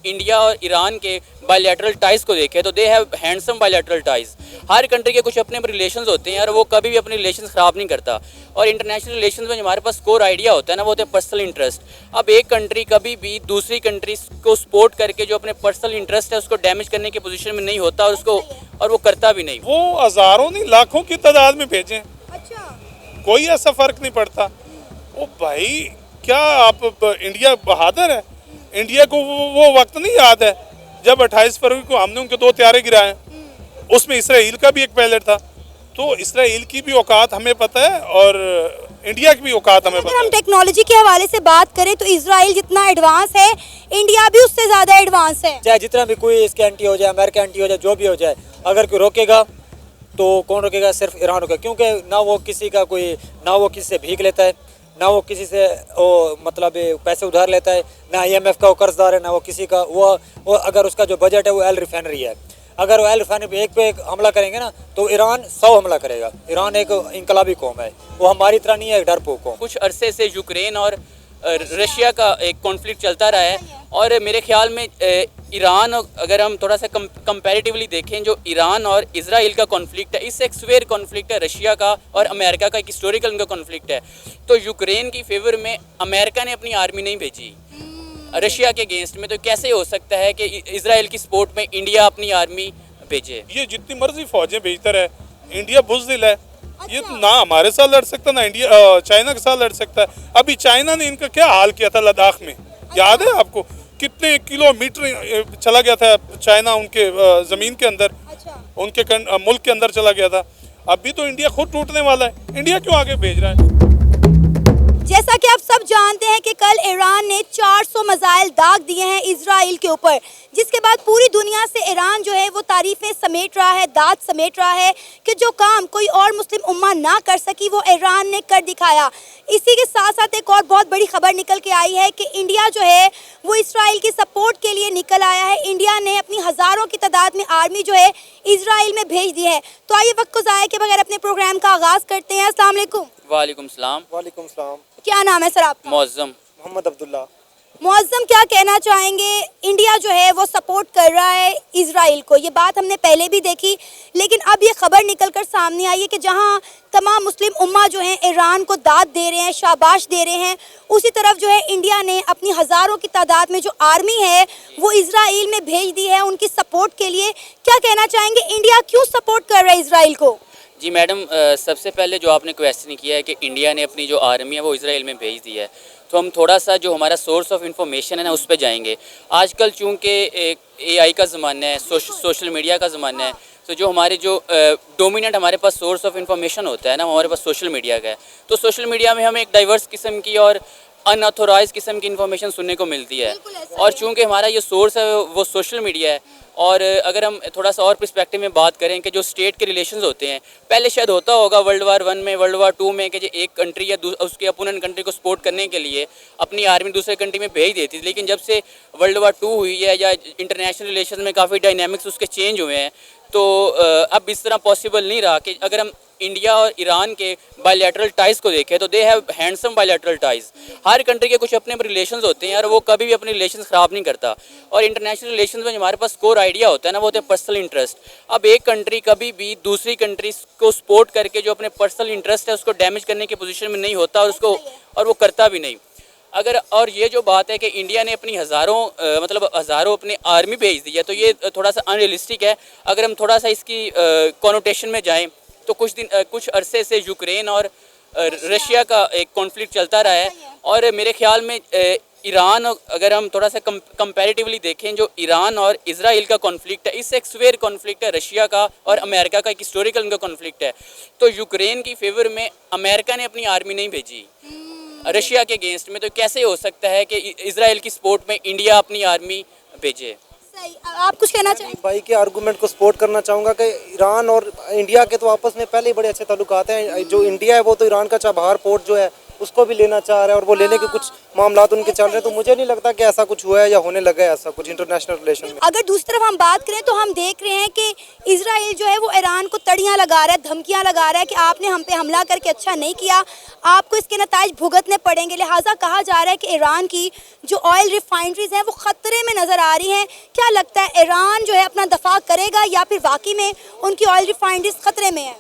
India और Iran के bilateral ties को देखें तो they have handsome bilateral ties. Her country के कुछ अपने रिलेशंस होते हैं और वो कभी भी अपने रिलेशंस ख़राब नहीं करता। और इंटरनेशनल रिलेशंस में हमारे पास कोर आइडिया होता है ना, वो होता है पर्सनल इंटरेस्ट। अब एक कंट्री कभी भी दूसरी कंट्री को सपोर्ट करके जो अपने पर्सनल इंटरेस्ट है उसको डैमेज करने की पोजीशन में नहीं होता और वो करता भी नहीं। वो हज़ारों नहीं लाखों की तादाद में भेजें, कोई ऐसा फ़र्क नहीं पड़ता। ओ भाई, क्या आप इंडिया बहादुर है? इंडिया को वो वक्त नहीं याद है जब 28 फरवरी को हमने उनके 2 त्यारे गिराए, उसमें इसराइल का भी एक पायलट था। तो इसराइल की भी औकात हमें पता है और इंडिया की भी औकात हमें पता है। अगर हम टेक्नोलॉजी के हवाले से बात करें तो इसराइल जितना एडवांस है, इंडिया भी उससे ज़्यादा एडवांस है। चाहे जितना भी कोई इसके एंटी हो जाए, अमेरिका एंटी हो जाए, जो भी हो जाए, अगर कोई रोकेगा तो कौन रोकेगा? सिर्फ ईरान रोकेगा। क्योंकि ना वो किसी से भीख लेता है, ना वो किसी से मतलब पैसे उधार लेता है, ना IMF का वो कर्जदार है, ना वो किसी का वो अगर उसका जो बजट है वो ऑयल रिफाइनरी है। अगर ऑयल रिफाइनरी पे एक हमला करेंगे ना तो ईरान 100 हमला करेगा। ईरान एक इनकलाबी कौम है, वो हमारी तरह नहीं है एक डरपोक कौम। कुछ अरसे से यूक्रेन और रशिया का एक कॉन्फ्लिक्ट चलता रहा है और मेरे ख्याल में ईरान, अगर हम थोड़ा सा कंपैरेटिवली देखें, जो ईरान और इजराइल का कॉन्फ्लिक्ट है, इससे एक स्वेयर कॉन्फ्लिक्ट है रशिया का और अमेरिका का, एक हिस्टोरिकल उनका कॉन्फ्लिक्ट है। तो यूक्रेन की फेवर में अमेरिका ने अपनी आर्मी नहीं भेजी रशिया के अगेंस्ट में, तो कैसे हो सकता है कि इजराइल की सपोर्ट में इंडिया अपनी आर्मी भेजे? ये जितनी मर्जी फौजें भेजता रहे, इंडिया बुज़दिल है। ये ना हमारे साथ लड़ सकता, ना इंडिया चाइना के साथ लड़ सकता है। अभी चाइना ने इनका क्या हाल किया था लद्दाख में, याद है आपको? कितने किलोमीटर चला गया था चाइना उनके ज़मीन के अंदर, उनके मुल्क के अंदर चला गया था। अभी तो इंडिया खुद टूटने वाला है, इंडिया क्यों आगे भेज रहा है? जैसा कि आप सब जानते हैं कि कल ईरान ने 400 मिसाइल दाग दिए हैं इजराइल के ऊपर, जिसके बाद पूरी दुनिया से ईरान जो है वो तारीफ़ें समेट रहा है, दाद समेट रहा है कि जो काम कोई और मुस्लिम उम्मा ना कर सकी वो ईरान ने कर दिखाया। इसी के साथ साथ एक और बहुत बड़ी खबर निकल के आई है कि इंडिया जो है वो इजराइल की सपोर्ट के लिए निकल आया है। इंडिया ने अपनी हज़ारों की तादाद में आर्मी जो है इजराइल में भेज दी है। तो आइए वक्त को ज़ाया के बगैर अपने प्रोग्राम का आगाज़ करते हैं। अस्सलाम वालेकुम। वालेकुम सलाम। वालेकुम सलाम। क्या नाम है सर आपका? मौज़म। मोहम्मद अब्दुल्ला। मुअज़्ज़म, क्या कहना चाहेंगे? इंडिया जो है वो सपोर्ट कर रहा है इजराइल को, ये बात हमने पहले भी देखी, लेकिन अब ये खबर निकल कर सामने आई है कि जहां तमाम मुस्लिम उम्मा जो हैं ईरान को दाद दे रहे हैं, शाबाश दे रहे हैं, उसी तरफ जो है इंडिया ने अपनी हज़ारों की तादाद में जो आर्मी है वो इजराइल में भेज दी है उनकी सपोर्ट के लिए। क्या कहना चाहेंगे, इंडिया क्यों सपोर्ट कर रहा है इजराइल को? जी मैडम, सबसे पहले जो आपने क्वेश्चन किया है कि इंडिया ने अपनी जो आर्मी है वो इजराइल में भेज दी है, तो हम थोड़ा सा जो हमारा सोर्स ऑफ इंफॉर्मेशन है ना उस पर जाएंगे। आजकल चूँकि AI का ज़माना है, सोशल मीडिया का ज़माना है, तो जो हमारे जो डोमिनेंट हमारे पास सोर्स ऑफ इंफॉर्मेशन होता है ना, हमारे पास सोशल मीडिया का है। तो सोशल मीडिया में हमें एक डाइवर्स किस्म की और अनऑथोराइज किस्म की इन्फॉर्मेशन सुनने को मिलती है, और चूँकि हमारा ये सोर्स है वो सोशल मीडिया है। और अगर हम थोड़ा सा और पर्सपेक्टिव में बात करें कि जो स्टेट के रिलेशंस होते हैं, पहले शायद होता होगा World War I में, World War II में, कि जो एक कंट्री या उसके अपोनेंट कंट्री को सपोर्ट करने के लिए अपनी आर्मी दूसरे कंट्री में भेज देती थी। लेकिन जब से World War II हुई है या इंटरनेशनल रिलेशन में काफ़ी डायनामिक्स उसके चेंज हुए हैं, तो अब इस तरह पॉसिबल नहीं रहा कि अगर हम इंडिया और ईरान के बायलैटरल टाइज़ को देखें तो they have handsome bilateral ties. Her country के कुछ अपने रिलेशंस होते हैं और वो कभी भी अपने रिलेशंस ख़राब नहीं करता। और इंटरनेशनल रिलेशंस में हमारे पास कोर आइडिया होता है ना, वो होता है पर्सनल इंटरेस्ट। अब एक कंट्री कभी भी दूसरी कंट्री को सपोर्ट करके जो अपने पर्सनल इंटरेस्ट है उसको डैमेज करने की पोजीशन में नहीं होता और वो करता भी नहीं। और ये जो बात है कि इंडिया ने अपनी हज़ारों अपनी आर्मी भेज दी है, तो ये थोड़ा सा अनरियलिस्टिक है। अगर हम थोड़ा सा इसकी कॉनोटेशन में जाएं तो कुछ अरसे से यूक्रेन और रशिया का एक कॉन्फ्लिक्ट चलता रहा है और मेरे ख्याल में ईरान, अगर हम थोड़ा सा कंपैरेटिवली देखें, जो ईरान और इजराइल का कॉन्फ्लिक्ट है, इससे एक स्वेयर कॉन्फ्लिक्ट है रशिया का और अमेरिका का, एक हिस्टोरिकल उनका कॉन्फ्लिक्ट है। तो यूक्रेन की फेवर में अमेरिका ने अपनी आर्मी नहीं भेजी रशिया के अगेंस्ट में, तो कैसे हो सकता है कि इजराइल की सपोर्ट में इंडिया अपनी आर्मी भेजे? सही, आप कुछ कहना चाहेंगे? भाई के आर्गूमेंट को सपोर्ट करना चाहूँगा कि ईरान और इंडिया के तो आपस में पहले ही बड़े अच्छे ताल्लुकात हैं। जो इंडिया है वो तो ईरान का चाबहार पोर्ट जो है उसको भी लेना चाह रहा है और वो लेने के कुछ मामला उनके चल रहे हैं। तो मुझे नहीं लगता कि ऐसा कुछ हुआ है या होने लगा है ऐसा कुछ इंटरनेशनल रिलेशन में। अगर दूसरी तरफ हम बात करें तो हम देख रहे हैं कि इजराइल जो है वो ईरान को तड़ियां लगा रहा है, धमकियां लगा रहा है कि आपने हम पे हमला करके अच्छा नहीं किया, आपको इसके नताइज भुगतने पड़ेंगे। लिहाजा कहा जा रहा है कि ईरान की जो ऑयल रिफाइनरीज हैं वो खतरे में नजर आ रही हैं। क्या लगता है ईरान जो है अपना दफा करेगा या फिर वाकई में उनकी ऑयल रिफाइनरीज खतरे में है?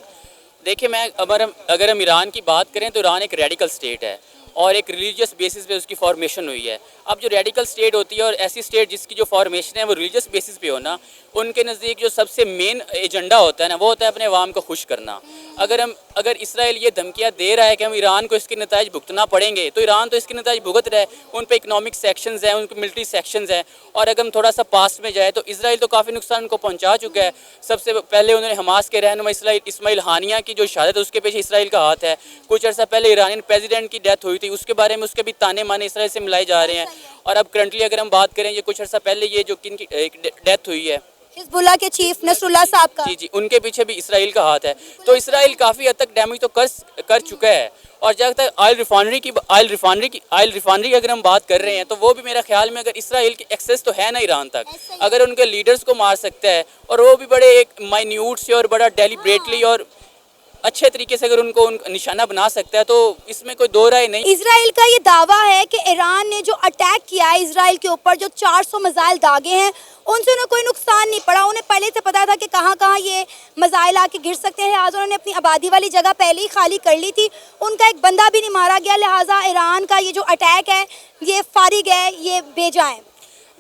देखिए, मैं अगर हम ईरान की बात करें तो ईरान एक रेडिकल स्टेट है और एक रिलीजियस बेसिस पे उसकी फॉर्मेशन हुई है। अब जो रेडिकल स्टेट होती है और ऐसी स्टेट जिसकी जो फॉर्मेशन है वो रिलीजियस बेसिस पे हो ना, उनके नज़दीक जो सबसे मेन एजेंडा होता है ना वो होता है अपने अवाम को खुश करना। अगर इसराइल ये धमकियाँ दे रहा है कि हम ईरान को इसके नताइज भुगतना पड़ेंगे, तो ईरान तो इसके नताइज भुगत रहा है। उन पर इकनॉमिक सेक्शंस हैं, उनके मिलिट्री सेक्शंस हैं। और अगर हम थोड़ा सा पास्ट में जाए तो इसराइल तो काफ़ी नुकसान उनको पहुँचा चुका है। सबसे पहले उन्होंने हमास के रहनुमा इस्माइल हानिया की जो शहादत है उसके पीछे इसराइल का हाथ है। कुछ अर्सा पहले ईरानियन प्रेसिडेंट की डेथ हुई थी, उसके बारे में उसके भी ताने माने इसराइल से मिलाए जा रहे हैं। और अब करंटली अगर हम बात करें, ये कुछ अर्सा पहले ये जो किन की डेथ हुई है, हिजबुल्लाह के चीफ नसरुल्लाह साहब का, जी, उनके पीछे भी इसराइल का हाथ है। तो इसराइल काफ़ी हद तक डैमेज तो कर चुका है। और जब तक ऑयल रिफाइनरी की अगर हम बात कर रहे हैं तो वो भी मेरा ख्याल में, अगर इसराइल की एक्सेस तो है ना ईरान तक, अगर उनके लीडर्स को मार सकता है और वो भी बड़े एक माइन्यूट से और बड़ा डेलिब्रेटली और अच्छे तरीके से अगर उनको निशाना बना सकता है, तो इसमें कोई दो राय नहीं। इजराइल का ये दावा है कि ईरान ने जो अटैक किया है इजराइल के ऊपर, जो 400 मिसाइल दागे हैं, उनसे उन्हें कोई नुकसान नहीं पड़ा। उन्हें पहले से पता था कि कहाँ कहाँ ये मिसाइल आके गिर सकते हैं, लिहाजा उन्होंने अपनी आबादी वाली जगह पहले ही खाली कर ली थी। उनका एक बंदा भी नहीं मारा गया, लिहाजा ईरान का ये जो अटैक है ये फारिग है, ये बेजा है।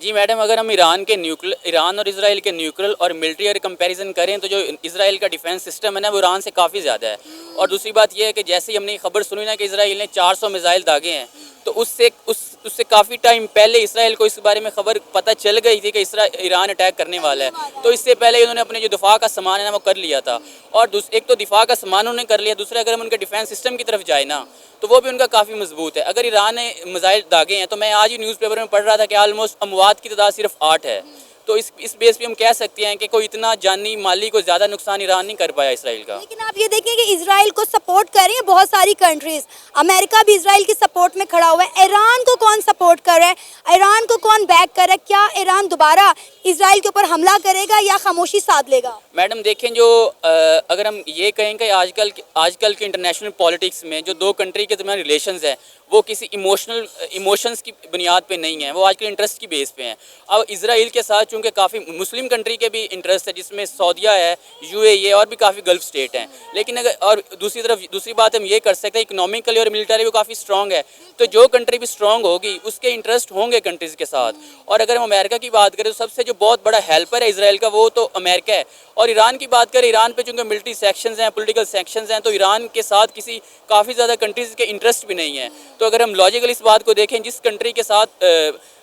जी मैडम, अगर हम ईरान और इसराइल के न्यूक्लियर और मिलिट्री और कंपैरिजन करें तो जो इसराइल का डिफेंस सिस्टम है ना वो ईरान से काफ़ी ज़्यादा है। और दूसरी बात यह है कि जैसे ही हमने खबर सुनी ना कि इसराइल ने 400 मिसाइल दागे हैं, तो उससे काफ़ी टाइम पहले इसराइल को इस बारे में खबर पता चल गई थी कि ईरान अटैक करने वाला है। तो इससे पहले उन्होंने अपने जो दिफा का सामान है ना वो कर लिया था। और एक तो दिफा का सामान उन्होंने कर लिया, दूसरा अगर हम उनके डिफेंस सिस्टम की तरफ जाए ना तो वो भी उनका काफ़ी मजबूत है। अगर ईरान ने मिसाइल दागे हैं, तो मैं आज ही न्यूज़पेपर में पढ़ रहा था कि ऑलमोस्ट अमवात की तादाद सिर्फ 8 है। तो इस बेस पे हम कह सकते हैं कि कोई इतना जानी माली को ज़्यादा नुकसान ईरान नहीं कर पाया इसराइल का। लेकिन आप ये देखें कि इसराइल को सपोर्ट कर रही है बहुत सारी कंट्रीज। अमेरिका भी इसराइल की सपोर्ट में खड़ा हुआ है। ईरान को कौन सपोर्ट कर रहा है, ईरान को कौन बैक कर रहा है? क्या ईरान दोबारा इसराइल के ऊपर हमला करेगा या खामोशी साध लेगा? मैडम देखें, अगर हम ये कहें कि आजकल के इंटरनेशनल पॉलिटिक्स में जो दो कंट्री के दरमियान रिलेशंस हैं वो किसी इमोशंस की बुनियाद पे नहीं है, वो आजकल इंटरेस्ट की बेस पे हैं। अब इसराइल के साथ चूँकि काफ़ी मुस्लिम कंट्री के भी इंटरेस्ट है, जिसमें सऊदीया है, यूएई है और भी काफ़ी गल्फ स्टेट हैं। लेकिन और दूसरी बात हम ये कर सकते हैं, इकोनॉमिकली और मिलिटरी वो काफ़ी स्ट्रॉन्ग है। तो जो कंट्री भी स्ट्रॉन्ग होगी उसके इंटरेस्ट होंगे कंट्रीज़ के साथ। और अगर हम अमेरिका की बात करें तो सबसे जो बहुत बड़ा हेल्पर है इसराइल का वो तो अमेरिका है। और ईरान की बात करें, ईरान पे चूँकि मिलिट्री सेक्शंस हैं, पॉलिटिकल सेक्शंस हैं, तो ईरान के साथ किसी काफ़ी ज़्यादा कंट्रीज़ के इंटरेस्ट भी नहीं है। तो अगर हम लॉजिकल इस बात को देखें, जिस कंट्री के साथ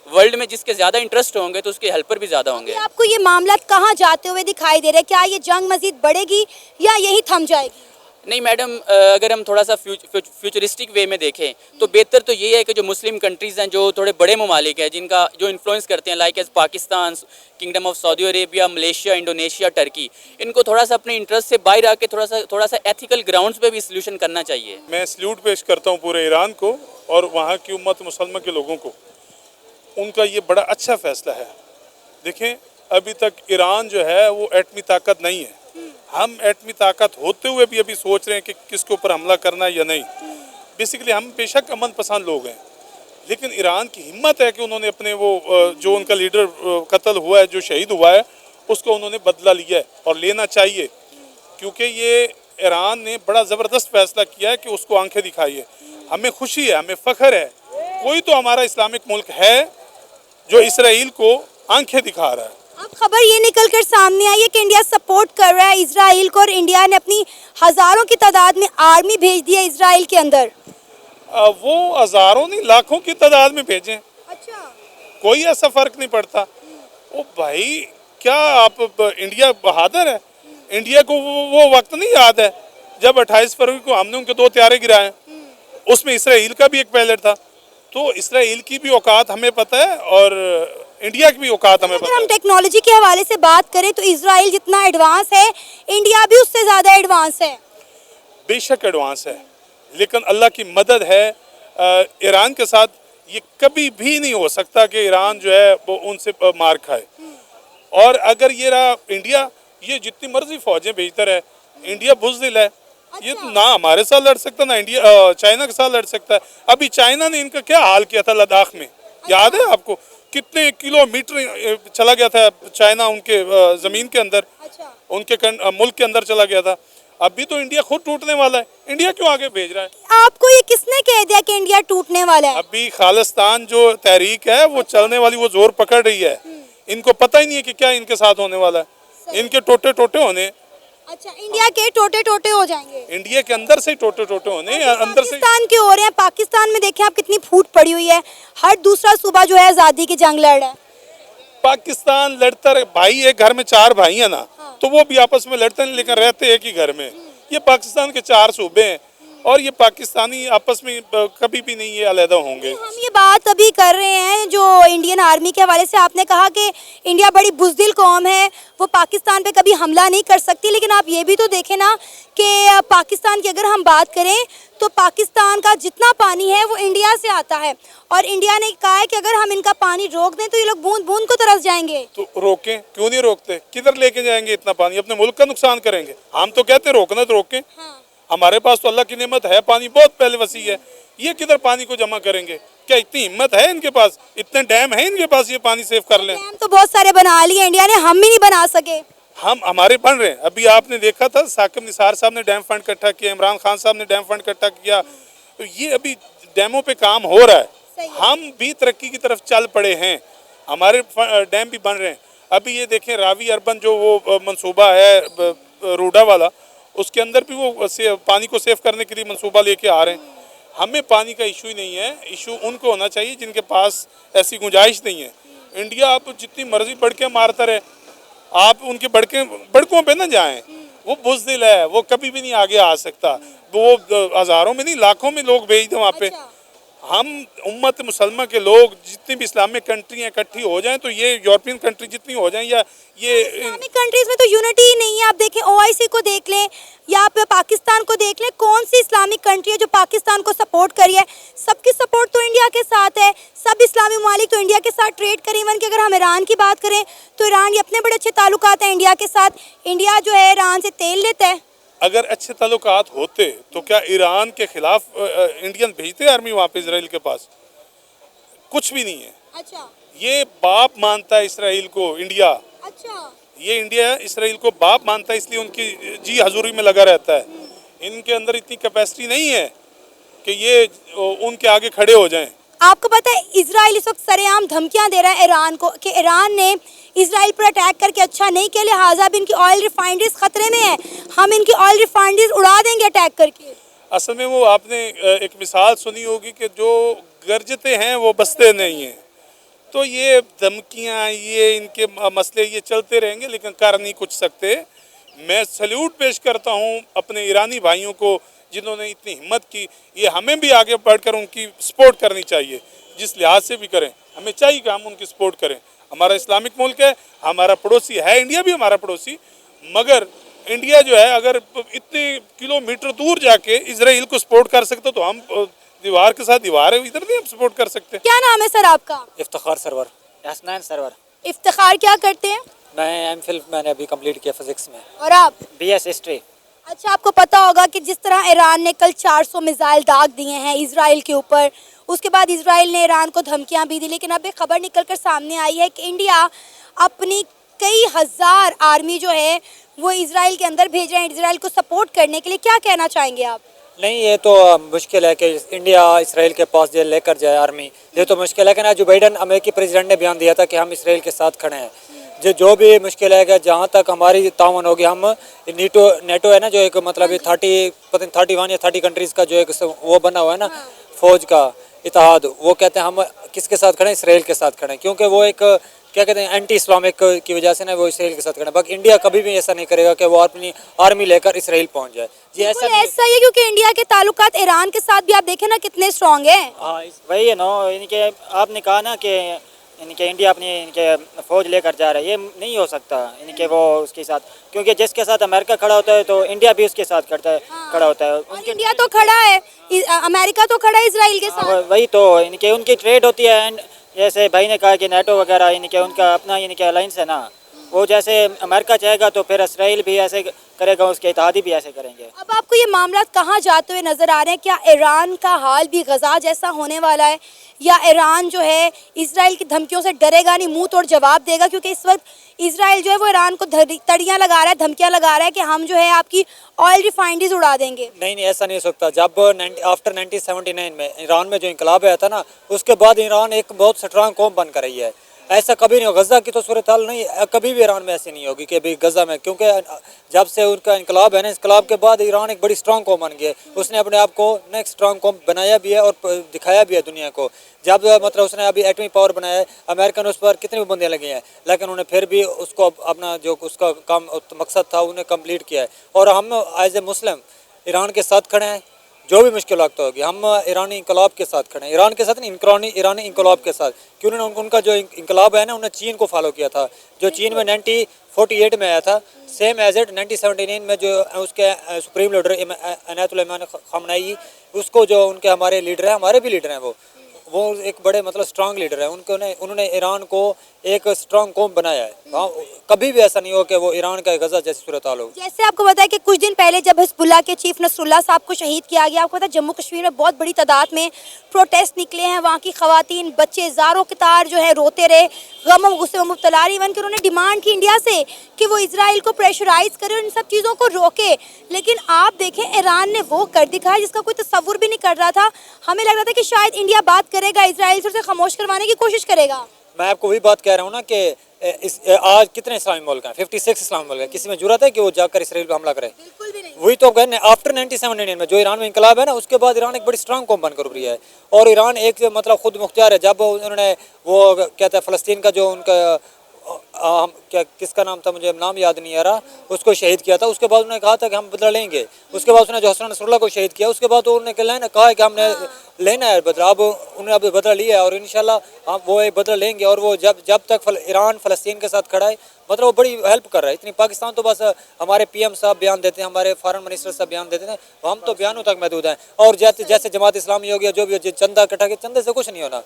वर्ल्ड में जिसके ज़्यादा इंटरेस्ट होंगे तो उसके हेल्पर भी ज़्यादा होंगे। आपको ये मामला कहाँ जाते हुए दिखाई दे रहा है? क्या ये जंग मजीद बढ़ेगी या यही थम जाएगी? नहीं मैडम, अगर हम थोड़ा सा फ्यूचरिस्टिक वे में देखें तो बेहतर तो ये है कि जो मुस्लिम कंट्रीज़ हैं, जो थोड़े बड़े ममालिक हैं, जिनका जो इन्फ्लुएंस करते हैं, like as Pakistan, kingdom of Saudi Arabia, Malaysia, Indonesia, Turkey, इनको थोड़ा सा अपने इंटरेस्ट से बाहर आके थोड़ा सा एथिकल ग्राउंड्स पे भी सोल्यूशन करना चाहिए। मैं सल्यूट पेश करता हूँ पूरे ईरान को और वहाँ की उम्मत मुसलमान के लोगों को। उनका ये बड़ा अच्छा फैसला है। देखें, अभी तक ईरान जो है वो एटमी ताकत नहीं है। हम एटमी ताकत होते हुए भी अभी सोच रहे हैं कि किसके ऊपर हमला करना है या नहीं। बेसिकली हम बेशक अमन पसंद लोग हैं, लेकिन ईरान की हिम्मत है कि उन्होंने अपने वो जो उनका लीडर कत्ल हुआ है, जो शहीद हुआ है, उसको उन्होंने बदला लिया है और लेना चाहिए। क्योंकि ये ईरान ने बड़ा ज़बरदस्त फैसला किया है कि उसको आंखें दिखाई है। हमें खुशी है, हमें फ़ख्र है। कोई तो हमारा इस्लामिक मुल्क है जो इसराइल को आंखें दिखा रहा है। अब खबर ये निकल कर सामने आई है कि इंडिया सपोर्ट कर रहा है इसराइल को और इंडिया ने अपनी हज़ारों की तादाद में आर्मी भेज दी है इसराइल के अंदर। वो हज़ारों नहीं लाखों की तादाद में भेजें। अच्छा, कोई ऐसा फ़र्क नहीं पड़ता। ओ भाई, क्या आप इंडिया बहादुर है? इंडिया को वो वक्त नहीं याद है जब 28 फरवरी को हमने उनके 2 त्यारे गिराए, उसमें इसराइल का भी एक पायलट था। तो इसराइल की भी औकात हमें पता है और इंडिया की भी औकात हमें पता है। अगर हम टेक्नोलॉजी के हवाले से बात करें तो इसराइल जितना एडवांस है, इंडिया भी उससे ज़्यादा एडवांस है। बेशक एडवांस है, लेकिन अल्लाह की मदद है ईरान के साथ ये कभी भी नहीं हो सकता कि ईरान जो है वो उनसे मार खाए। और अगर ये रहा इंडिया, ये जितनी मर्जी फौजें भेजता रहे, इंडिया बुज़दिल है, ये ना हमारे साथ लड़ सकता ना इंडिया चाइना के साथ लड़ सकता है। अभी चाइना ने इनका क्या हाल किया था लद्दाख में, याद है आपको? कितने किलोमीटर चला गया था चाइना उनके ज़मीन के अंदर, उनके मुल्क के अंदर चला गया था। अभी तो इंडिया खुद टूटने वाला है, इंडिया क्यों आगे भेज रहा है? आपको ये किसने कह दिया कि इंडिया टूटने वाला है? अभी खालिस्तान जो तहरीक है वो चलने वाली, वो जोर पकड़ रही है। इनको पता ही नहीं है कि क्या इनके साथ होने वाला है। इनके टोटे टोटे होने, अच्छा, इंडिया के टोटे टोटे हो जाएंगे। इंडिया के अंदर से टोटे टोटे होने, अंदर से। पाकिस्तान के हो रहे हैं। पाकिस्तान में देखें आप कितनी फूट पड़ी हुई है, हर दूसरा सूबा जो है आज़ादी की जंग लड़ रहा है। पाकिस्तान लड़ता रहे, भाई एक घर में 4 भाई है ना, तो वो भी आपस में लड़ते हैं लेकिन रहते एक ही घर में। ये पाकिस्तान के 4 सूबे हैं और ये पाकिस्तानी आपस में कभी भी नहीं ये अलहदा होंगे। हम ये बात अभी कर रहे हैं जो इंडियन आर्मी के हवाले से आपने कहा कि इंडिया बड़ी बुज़दिल कौम है, वो पाकिस्तान पे कभी हमला नहीं कर सकती, लेकिन आप ये भी तो देखें ना कि पाकिस्तान की अगर हम बात करें तो पाकिस्तान का जितना पानी है वो इंडिया से आता है और इंडिया ने कहा है कि अगर हम इनका पानी रोक दें तो ये लोग बूंद बूंद को तरस जाएंगे। तो रोकें, क्यों नहीं रोकते? किधर लेके जाएंगे इतना पानी? अपने मुल्क का नुकसान करेंगे। हम तो कहते रोकना तो रोकें। हमारे पास तो अल्लाह की नेमत है, पानी बहुत पहले वसी है, ये किधर पानी को जमा करेंगे? क्या इतनी हिम्मत है इनके पास? इतने डैम है इनके पास ये पानी सेव कर लें? डैम तो बहुत सारे बना लिए इंडिया ने, हम ही नहीं बना सके। हम हमारे बन रहे हैं। अभी आपने देखा था साकिब निसार साहब ने डैम फंड इकट्ठा किया, इमरान खान साहब ने डैम फंड इकट्ठा किया, तो ये अभी डैमों पे काम हो रहा है। हम भी तरक्की की तरफ चल पड़े हैं, हमारे डैम भी बन रहे हैं। अभी ये देखें रावी अर्बन जो वो मंसूबा है रूडा वाला, उसके अंदर भी वो पानी को सेव करने के लिए मंसूबा लेके आ रहे हैं। हमें पानी का इशू ही नहीं है, इशू उनको होना चाहिए जिनके पास ऐसी गुंजाइश नहीं है। इंडिया आप जितनी मर्जी बढ़ के मारता रहे, आप उनके बड़कों पे ना जाएं। वो बुज़दिल है, वो कभी भी नहीं आगे आ सकता। वो हज़ारों में नहीं लाखों में लोग भेज दें वहाँ पे। हम उम्मत मुसलमान के लोग जितनी भी इस्लामिक कंट्री इकट्ठी हो जाएं, तो ये यूरोपियन कंट्री जितनी हो जाएं, या ये इस्लामिक कंट्रीज में तो यूनिटी ही नहीं है। आप देखें ओआईसी को देख लें या फिर पाकिस्तान को देख लें, कौन सी इस्लामिक कंट्री है जो पाकिस्तान को सपोर्ट करी है? सबकी सपोर्ट तो इंडिया के साथ है। सब इस्लामी ममालिक तो इंडिया के साथ ट्रेड करें। इवन कि अगर हम ईरान की बात करें तो ईरान ये अपने बड़े अच्छे ताल्लुकात हैं इंडिया के साथ। इंडिया जो है ईरान से तेल लेता है। अगर अच्छे ताल्लुकात होते तो क्या ईरान के खिलाफ इंडियन भेजते आर्मी वहाँ पे इजराइल के पास? कुछ भी नहीं है। अच्छा, ये बाप मानता है इसराइल को इंडिया। अच्छा, ये इंडिया इसराइल को बाप मानता है, इसलिए उनकी जी हजूरी में लगा रहता है। इनके अंदर इतनी कैपेसिटी नहीं है कि ये उनके आगे खड़े हो जाएं। आपको पता है इजराइल इस वक्त सरेआम धमकियां दे रहा है ईरान को कि ईरान ने इजराइल पर अटैक करके अच्छा नहीं किया, लिहाजा अब इनकी ऑयल रिफाइनरीज खतरे में है, हम इनकी ऑयल रिफाइनरीज उड़ा देंगे अटैक करके। असल में वो आपने एक मिसाल सुनी होगी कि जो गरजते हैं वो बसते नहीं हैं। तो ये धमकियां, ये इनके मसले ये चलते रहेंगे लेकिन कर नहीं कुछ सकते। मैं सल्यूट पेश करता हूं अपने ईरानी भाइयों को जिन्होंने इतनी हिम्मत की। ये हमें भी आगे बढ़कर उनकी सपोर्ट करनी चाहिए, जिस लिहाज से भी करें। हमें चाहिए कि हम उनकी सपोर्ट करें। हमारा इस्लामिक मुल्क है, हमारा पड़ोसी है, इंडिया भी हमारा पड़ोसी, मगर इंडिया जो है अगर इतने किलोमीटर दूर जाके इजराइल को सपोर्ट कर सकते तो हम दीवार के साथ दीवार है, इधर नहीं हम सपोर्ट कर सकते। क्या नाम है सर आपका? इफ्तिखार सरवर, हसनैन सरवर। इफ्तिखार क्या करते हैं? मैं एमफिल मैंने अभी कंप्लीट किया फिजिक्स में। और आप? BS history. अच्छा, आपको पता होगा कि जिस तरह ईरान ने कल 400 मिसाइल दाग दिए हैं इजराइल के ऊपर, उसके बाद इजराइल ने ईरान को धमकियां भी दी, लेकिन अब एक खबर निकलकर सामने आई है कि इंडिया अपनी कई हज़ार आर्मी जो है वो इजराइल के अंदर भेज रहे हैं इजराइल को सपोर्ट करने के लिए। क्या कहना चाहेंगे आप? नहीं, ये तो मुश्किल है कि इंडिया इसराइल के पास जो लेकर जाए आर्मी, ये तो मुश्किल है। कि ना जो बाइडन अमेरिकी प्रेसिडेंट ने बयान दिया था कि हम इसराइल के साथ खड़े हैं। जो भी मुश्किल है कि जहाँ तक हमारी तावन होगी, हम नेटो है ना जो एक मतलब 31 या 30 कंट्रीज़ का जो एक वो बना हुआ है ना फौज का इत्तेहाद, वो कहते हैं हम किसके साथ खड़े हैं? इसराइल के साथ खड़े हैं, क्योंकि वो एक क्या कहते हैं एंटी इस्लामिक की वजह से ना वो इसराइल के साथ खड़े हैं। बाकी इंडिया कभी भी ऐसा नहीं करेगा कि वो अपनी आर्मी लेकर इसराइल पहुंच जाए। जी ऐसा ही है, क्योंकि इंडिया के ताल्लुकात ईरान के साथ भी आप देखें ना कितने स्ट्रॉन्ग है। हाँ, वही है ना, इनके आपने कहा ना कि इनके इंडिया अपनी इनके फ़ौज लेकर जा रहा है, ये नहीं हो सकता इनके वो उसके साथ, क्योंकि जिसके साथ अमेरिका खड़ा होता है तो इंडिया भी उसके साथ खड़ा होता है। और इंडिया तो खड़ा है, अमेरिका तो खड़ा है इसराइल के साथ। वही तो इनके उनकी ट्रेड होती है, एंड जैसे भाई ने कहा कि नेटो वगैरह इनके उनका अपना इनके अलायंस है ना, वो जैसे अमेरिका चाहेगा तो फिर इसराइल भी ऐसे करेगा, उसके इत्तेहादी भी ऐसे करेंगे। अब आपको ये मामला कहाँ जाते हुए नजर आ रहे हैं? क्या ईरान का हाल भी गजा जैसा होने वाला है, या ईरान जो है इसराइल की धमकियों से डरेगा नहीं, मुंह तोड़ जवाब देगा? क्योंकि इस वक्त इसराइल जो है वो ईरान को तड़ियाँ लगा रहा है, धमकियाँ लगा रहा है कि हम जो है आपकी ऑयल रिफाइनरीज उड़ा देंगे। नहीं, ऐसा नहीं हो सकता। जब आफ्टर 1979 में ईरान में जो इनकलाब आया था ना, उसके बाद ईरान एक बहुत स्ट्रांग कौम बन कर रही है। ऐसा कभी नहीं हो, गजा की तो सूरत हाल नहीं, कभी भी ईरान में ऐसी नहीं होगी कि अभी गजा में, क्योंकि जब से उनका इनकलाब है ना, इनकलाब के बाद ईरान एक बड़ी स्ट्रांग कौम बन गई है। उसने अपने आप को नेक्स्ट स्ट्रांग कौम बनाया भी है और दिखाया भी है दुनिया को। जब मतलब उसने अभी एटमी पावर बनाया है, अमेरिकन उस पर कितनी पाबंदियाँ लगी हैं, लेकिन उन्होंने फिर भी उसको अपना जो उसका काम मकसद था उन्हें कंप्लीट किया है। और हम एज ए मुस्लिम ईरान के साथ खड़े हैं, जो भी मुश्किलात होगी हम ईरानी इनकलाब के साथ खड़े हैं, ईरान के साथ नहीं, ईरानी इनकलाब के साथ। क्यों उनका जो इनकलाब है ना, उन्होंने चीन को फॉलो किया था, जो चीन में 1948 में आया था, सेम एज इट 1979 में जो उसके सुप्रीम लीडर अयातुल्लाह ख़ामनेई, उसको जो उनके हमारे लीडर हैं, हमारे भी लीडर हैं, वो एक बड़े मतलब स्ट्रांग लीडर है। उन्होंने ईरान को एक स्ट्रांग कौम बनाया है। कभी भी ऐसा नहीं हो कि वो ईरान का गजा जैसी सूरत हाल हो। जैसे आपको बताया कि कुछ दिन पहले जब हिजबुल्लाह के चीफ नसरुल्लाह साहब को शहीद किया गया, आपको पता है जम्मू कश्मीर में बहुत बड़ी तादाद में प्रोटेस्ट निकले हैं, वहाँ की खवातीन बच्चे ज़ारों के तार जो है रोते रहे, गम और गुस्से में मुब्तला रही। इवन कि उन्होंने डिमांड की इंडिया से कि वो इसराइल को प्रेशराइज करे और इन सब चीज़ों को रोके। लेकिन आप देखें ईरान ने वो कर दिखाया जिसका कोई तसव्वुर भी नहीं कर रहा था। हमें लग रहा था कि शायद इंडिया बात करेगा इसराइल से, उसे खामोश करवाने की कोशिश करेगा। मैं आपको वही बात कह रहा हूँ ना कि आज कितने इस्लामी मुल्क हैं, 56 इस्लामी मुल्क हैं, किसी में जुर्रत है कि वो जाकर इसराइल पर हमला करे? बिल्कुल भी नहीं। वही तो कहने आफ्टर 1979 में जो ईरान में इनकलाब है ना, उसके बाद ईरान एक बड़ी स्ट्रांग कौम बनकर उभरी है। और ईरान एक मतलब खुद मुख्तियार है। जब उन्होंने वो कहते हैं फ़लस्तीन का जो उनका क्या किसका नाम था, मुझे नाम याद नहीं आ रहा, उसको शहीद किया था, उसके बाद उन्होंने कहा था कि हम बदला लेंगे। उसके बाद उसने जो हसन नसरुल्लाह को शहीद किया, उसके बाद उन्होंने कहा है कि हमने लेना है बदला। अब उन्होंने अब बदला लिया है और इंशाल्लाह हम वो एक बदला लेंगे। और वो जब तक ईरान फ़लस्तीन के साथ खड़ा है, मतलब वो बड़ी हेल्प कर रहा है। इतनी पाकिस्तान तो बस हमारे PM साहब बयान देते हैं, हमारे फॉरेन मिनिस्टर साहब बयान देते हैं, हम तो बयानों तक महदूद हैं। और जैसे जमात इस्लामी हो गया, जो भी चंदा इकट्ठा के, चंदे से कुछ नहीं होना,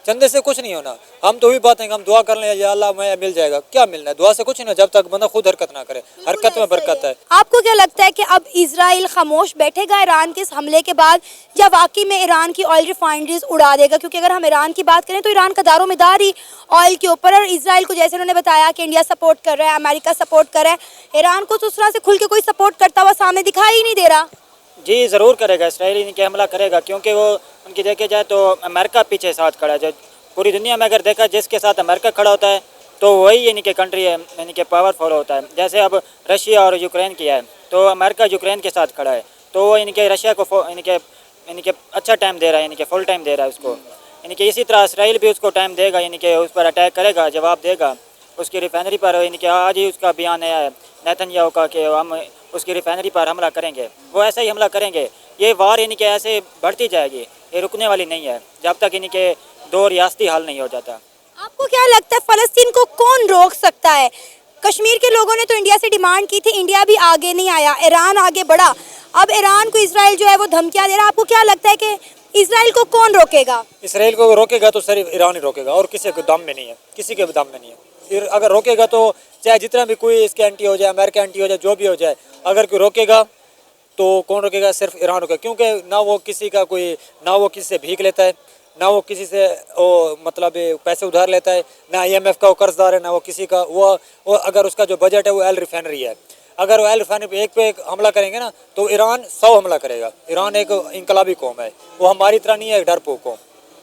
चंदे से कुछ नहीं होना। हम तो वही बात है कि हम दुआ कर लें, या अल्लाह मैं मिल जाएगा। क्या मिलना है? दुआ से कुछ नहीं, जब तक बंदा खुद हरकत ना करे। हरकत में बरकत है। आपको क्या लगता है कि अब इजराइल खामोश बैठेगा ईरान के इस हमले के बाद, या वाकई में ईरान की ऑयल रिफाइनरीज उड़ा देगा? क्योंकि अगर हम ईरान की बात करें तो ईरान का दारोमदार ही ऑयल के ऊपर, और इजराइल को जैसे उन्होंने बताया कि इंडिया सपोर्ट कर रहा है, अमेरिका सपोर्ट कर रहा है, ईरान को तो उस तरह से खुल के कोई सपोर्ट करता हुआ सामने दिखाई ही नहीं दे रहा। जी ज़रूर करेगा, इसराइल इनके हमला करेगा, क्योंकि वो उनकी देखे जाए तो अमेरिका पीछे साथ खड़ा है। जो पूरी दुनिया में अगर देखा जिसके साथ अमेरिका खड़ा होता है तो वही इनके कंट्री है, इनके पावरफुल होता है। जैसे अब रशिया और यूक्रेन किया है, तो अमेरिका यूक्रेन के साथ खड़ा है, तो वो इनके रशिया को इनके अच्छा टाइम दे रहा है, इनके फुल टाइम दे रहा है उसको। इनके इसी तरह इसराइल भी उसको टाइम देगा, इनके उस पर अटैक करेगा, जवाब देगा। उसकी रिफाइनरी पर इनके आज ही उसका बयान आया है नेतन्याहू का कि हम उसकी रिफाइनरी पर हमला करेंगे। वो ऐसा ही हमला करेंगे। ये वार इनके ऐसे बढ़ती जाएगी, ये रुकने वाली नहीं है जब तक इनके दो रियासती हल नहीं हो जाता। आपको क्या लगता है फ़लस्तीन को कौन रोक सकता है? कश्मीर के लोगों ने तो इंडिया से डिमांड की थी, इंडिया भी आगे नहीं आया, ईरान आगे बढ़ा। अब ईरान को इसराइल जो है वो धमकियां दे रहा है। आपको क्या लगता है कि इसराइल को कौन रोकेगा? इसराइल को रोकेगा तो सिर्फ ईरान ही रोकेगा, और किसी के दम में नहीं है, किसी के दम में नहीं है। फिर अगर रोकेगा तो चाहे जितना भी कोई इसके एंटी हो जाए, अमेरिका एंटी हो जाए, जो भी हो जाए, अगर कोई रोकेगा तो कौन रोकेगा? सिर्फ ईरान रोकेगा। क्योंकि ना वो किसी का कोई, ना वो किसी से भीख लेता है, ना वो किसी से वो मतलब पैसे उधार लेता है, ना IMF का वो कर्जदार है, ना वो किसी का वो अगर उसका जो बजट है वो ऑयल रिफाइनरी है, अगर वो ऑयल रिफाइनरी पे एक हमला करेंगे ना तो ईरान 100 हमला करेगा। ईरान एक इनकलाबी कौम है, वो हमारी तरह नहीं है डरपोक कौम।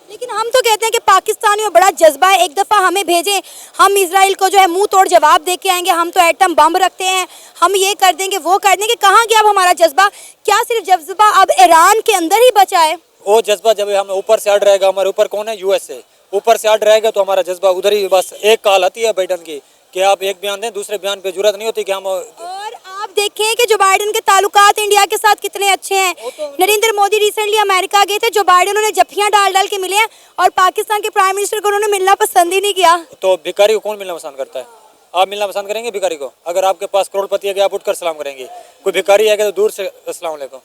लेकिन हम तो कहते हैं कि पाकिस्तानियों में बड़ा जज्बा है, एक दफ़ा हमें भेजें, हम इसराइल को जो है मुंह तोड़ जवाब दे के आएंगे, हम तो एटम बम रखते हैं, हम ये कर देंगे, वो कर देंगे। कहाँ गया अब हमारा जज्बा? क्या सिर्फ जज्बा अब ईरान के अंदर ही बचा है? वो जज्बा जब हम ऊपर से अड़ रहेगा, हमारे ऊपर कौन है? USA ऊपर से अड़ रहेगा तो हमारा जज्बा उधर ही। बस एक कॉल आती है बाइडन की कि आप एक बयान दें, दूसरे बयान पे जरूरत नहीं होती कि हम। और आप देखें कि जो बाइडेन के ताल्लुकात इंडिया के साथ कितने अच्छे हैं। नरेंद्र मोदी रिसेंटली अमेरिका गए थे, जो बाइडेन उन्हें जफ्फियां डाल डाल के मिले हैं और पाकिस्तान के प्राइम मिनिस्टर को उन्होंने मिलना पसंद ही नहीं किया। तो भिखारी को कौन मिलना पसंद करता है? आप मिलना पसंद करेंगे भिखारी को? अगर आपके पास करोड़पति है कि आप उठकर सलाम करेंगे? कोई भिखारी है कि तो दूर से अस्सलाम वालेकुम।